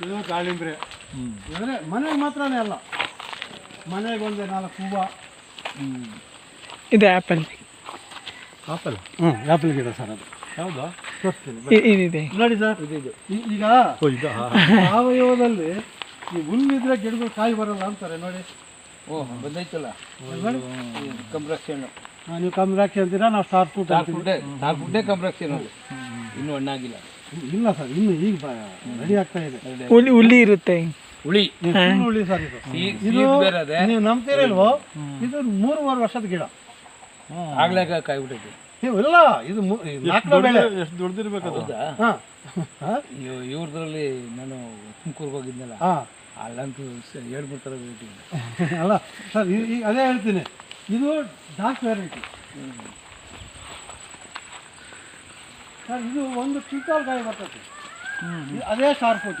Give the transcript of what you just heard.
ಇದು ದಾಳಿಂಬ್ರೆ. ಅಂದರೆ ಮನೆಗೆ ಮಾತ್ರನೇ ಅಲ್ಲ, ಮನೆಗೆ ಒಂದು 4 ಹೂವು. ಇದು ಆ್ಯಪಲ್. ಆಪಲ್? ಆ್ಯಪಲ್ ಗಿಡ ಸರ್ ಅದು. ಹೌದಾ? ತೋರಿಸ್ತೀನಿ ಇದಿದೆ ನೋಡಿ ಸರ್. ಈಗ ಸಾವಯವದಲ್ಲಿ ಈ ಹುಲ್ಲಿದ್ರೆ ಗಿಡಗಳು ಕಾಯಿ ಬರಲ್ಲ ಅಂತಾರೆ ನೋಡಿ. ಬಂದೈತಲ್ಲ ಕಂಬ್ರಕ್ಷನ್. ನೀವು ಕಂಬ್ರಾಕ್ಷಿ ಅಂತೀರಾ, ನಾವು ಸ್ಟಾರ್ ಫ್ರೂಟ್ ಫುಡ್ಡೇ ಕಂಬ್ರಕ್ಷನ್ ಅದು. ಇನ್ನೂ ಹಣ್ಣಾಗಿಲ್ಲ. ಇಲ್ಲ ಸರ್, ಇನ್ನು ಈಗ ರೆಡಿ ಆಗ್ತಾ ಇದೆ. ಹುಳಿ ಇರುತ್ತೆ. ಹುಳಿ ಹುಳಿ ಸರ್ ಇದು. ಇದು ನೀವು ನಂಬ್ತೀರಲ್ವೋ, ಇದು 3.5 ವರ್ಷದ ಗಿಡ. ಆಗ್ಲೇ ಕಾಯಿ ಬಿಟ್ಟೈತಿ. ಇಲ್ಲ, ಇದು 4 ಬೆಳೆ. ಎಷ್ಟು ದೊಡ್ಡದಿರ್ಬೇಕು ಅದು. ಇವ್ರದ್ರಲ್ಲಿ ನಾನು ತುಮಕೂರ್ಗೆ ಹೋಗಿದ್ನಲ್ಲ, ಅಲ್ಲಂತೂ 2-3 ಥರ ವೆರೈಟಿ. ಅಲ್ಲ ಸರ್, ಈಗ ಅದೇ ಹೇಳ್ತೀನಿ, ಇದು ಡಾರ್ಕ್ ವೆರೈಟಿ ಸರ್. ಇದು ಒಂದು ಕ್ವಿಂಟಾಲ್ ಕಾಯಿ ಬರ್ತೈತೆ. ಅದೇ ಸ್ಟಾರ್ ಫ್ರೂಟ್.